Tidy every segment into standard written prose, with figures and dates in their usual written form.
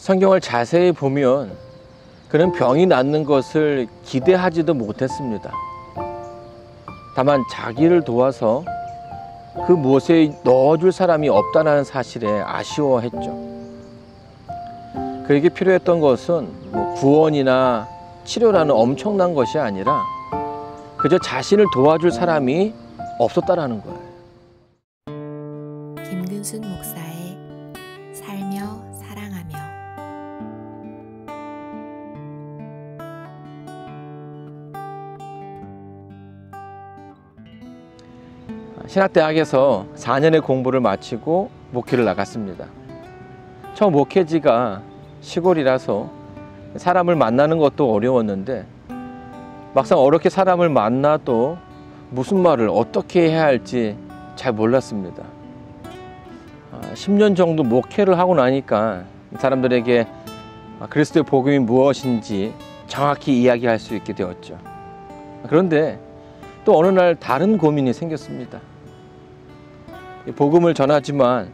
성경을 자세히 보면 그는 병이 낫는 것을 기대하지도 못했습니다. 다만 자기를 도와서 그 무엇에 넣어줄 사람이 없다는 사실에 아쉬워했죠. 그에게 필요했던 것은 구원이나 치료라는 엄청난 것이 아니라 그저 자신을 도와줄 사람이 없었다라는 거예요. 김근순 목사의 살며 사랑하며. 신학대학에서 4년의 공부를 마치고 목회를 나갔습니다. 처음 목회지가 시골이라서 사람을 만나는 것도 어려웠는데 막상 어렵게 사람을 만나도 무슨 말을 어떻게 해야 할지 잘 몰랐습니다. 10년 정도 목회를 하고 나니까 사람들에게 그리스도의 복음이 무엇인지 정확히 이야기할 수 있게 되었죠. 그런데 또 어느 날 다른 고민이 생겼습니다. 복음을 전하지만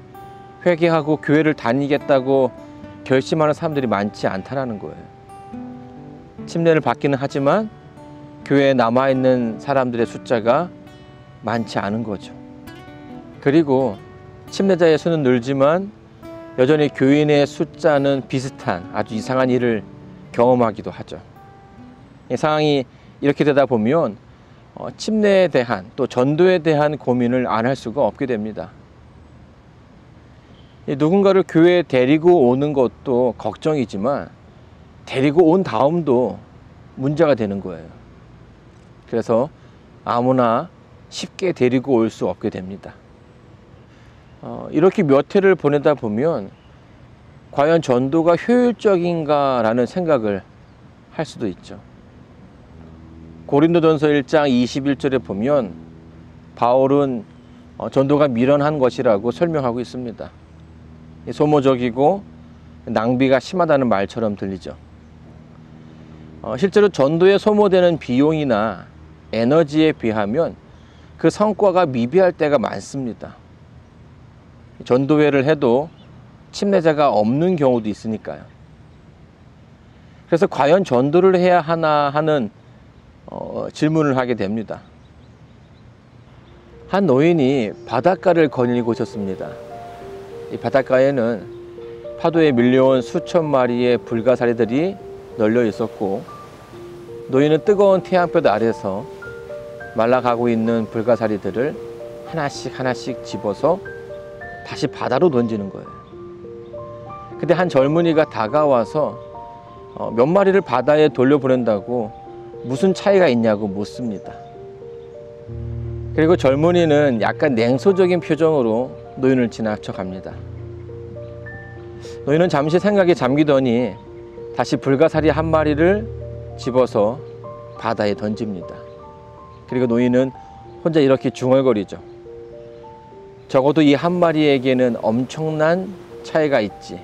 회개하고 교회를 다니겠다고 결심하는 사람들이 많지 않다는 거예요. 침례를 받기는 하지만 교회에 남아있는 사람들의 숫자가 많지 않은 거죠. 그리고 침례자의 수는 늘지만 여전히 교인의 숫자는 비슷한 아주 이상한 일을 경험하기도 하죠. 이 상황이 이렇게 되다 보면 침례에 대한 또 전도에 대한 고민을 안 할 수가 없게 됩니다. 누군가를 교회에 데리고 오는 것도 걱정이지만 데리고 온 다음도 문제가 되는 거예요. 그래서 아무나 쉽게 데리고 올 수 없게 됩니다. 이렇게 몇 해를 보내다 보면 과연 전도가 효율적인가라는 생각을 할 수도 있죠. 고린도전서 1장 21절에 보면 바울은 전도가 미련한 것이라고 설명하고 있습니다. 소모적이고 낭비가 심하다는 말처럼 들리죠. 실제로 전도에 소모되는 비용이나 에너지에 비하면 그 성과가 미비할 때가 많습니다. 전도회를 해도 침례자가 없는 경우도 있으니까요. 그래서 과연 전도를 해야 하나 하는 질문을 하게 됩니다. 한 노인이 바닷가를 거닐고 있었습니다. 이 바닷가에는 파도에 밀려온 수천 마리의 불가사리들이 널려 있었고 노인은 뜨거운 태양볕 아래서 말라가고 있는 불가사리들을 하나씩 하나씩 집어서 다시 바다로 던지는 거예요. 근데 한 젊은이가 다가와서 몇 마리를 바다에 돌려보낸다고 무슨 차이가 있냐고 묻습니다. 그리고 젊은이는 약간 냉소적인 표정으로 노인을 지나쳐 갑니다. 노인은 잠시 생각에 잠기더니 다시 불가사리 한 마리를 집어서 바다에 던집니다. 그리고 노인은 혼자 이렇게 중얼거리죠. 적어도 이 한 마리에게는 엄청난 차이가 있지.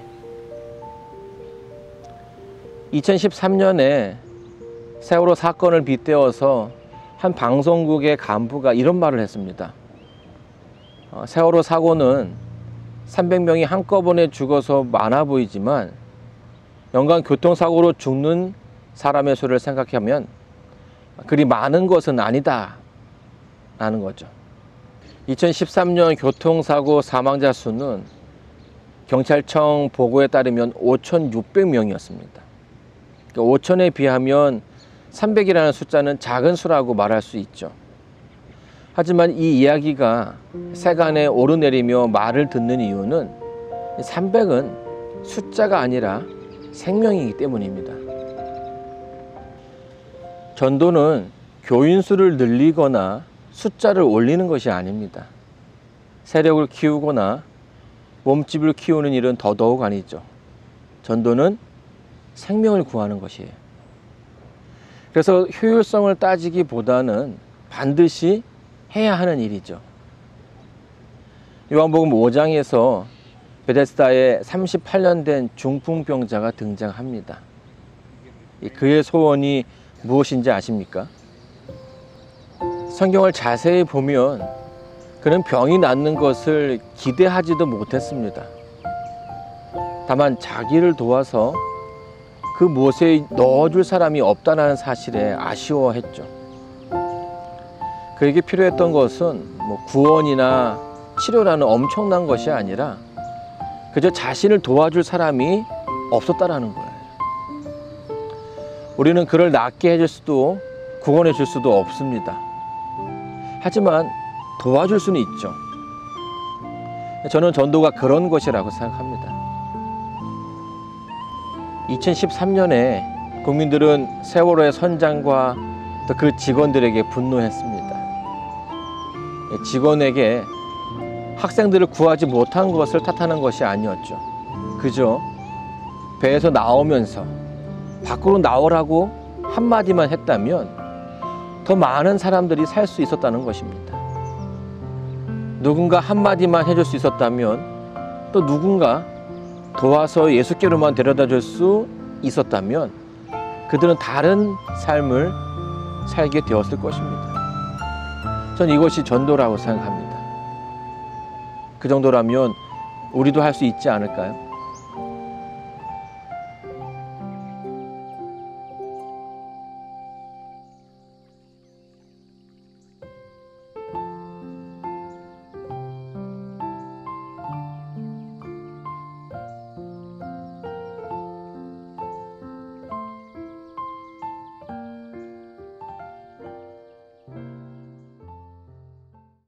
2013년에 세월호 사건을 빗대어서 한 방송국의 간부가 이런 말을 했습니다. 세월호 사고는 300명이 한꺼번에 죽어서 많아 보이지만 연간 교통사고로 죽는 사람의 수를 생각하면 그리 많은 것은 아니다 라는 거죠. 2013년 교통사고 사망자 수는 경찰청 보고에 따르면 5,600명이었습니다. 5천에 비하면 300이라는 숫자는 작은 수라고 말할 수 있죠. 하지만 이 이야기가 세간에 오르내리며 말을 듣는 이유는 300은 숫자가 아니라 생명이기 때문입니다. 전도는 교인 수를 늘리거나 숫자를 올리는 것이 아닙니다. 세력을 키우거나 몸집을 키우는 일은 더더욱 아니죠. 전도는 생명을 구하는 것이에요. 그래서 효율성을 따지기보다는 반드시 해야 하는 일이죠. 요한복음 5장에서 베데스다에 38년 된 중풍병자가 등장합니다. 그의 소원이 무엇인지 아십니까? 성경을 자세히 보면 그는 병이 낫는 것을 기대하지도 못했습니다. 다만 자기를 도와서 그 무엇에 넣어줄 사람이 없다는 사실에 아쉬워했죠. 그에게 필요했던 것은 구원이나 치료라는 엄청난 것이 아니라 그저 자신을 도와줄 사람이 없었다라는 거예요. 우리는 그를 낫게 해줄 수도 구원해 줄 수도 없습니다. 하지만 도와줄 수는 있죠. 저는 전도가 그런 것이라고 생각합니다. 2013년에 국민들은 세월호의 선장과 또 그 직원들에게 분노했습니다. 직원에게 학생들을 구하지 못한 것을 탓하는 것이 아니었죠. 그저 배에서 나오면서 밖으로 나오라고 한마디만 했다면 더 많은 사람들이 살 수 있었다는 것입니다. 누군가 한마디만 해줄 수 있었다면, 또 누군가 도와서 예수께로만 데려다 줄 수 있었다면 그들은 다른 삶을 살게 되었을 것입니다. 전 이것이 전도라고 생각합니다. 그 정도라면 우리도 할 수 있지 않을까요?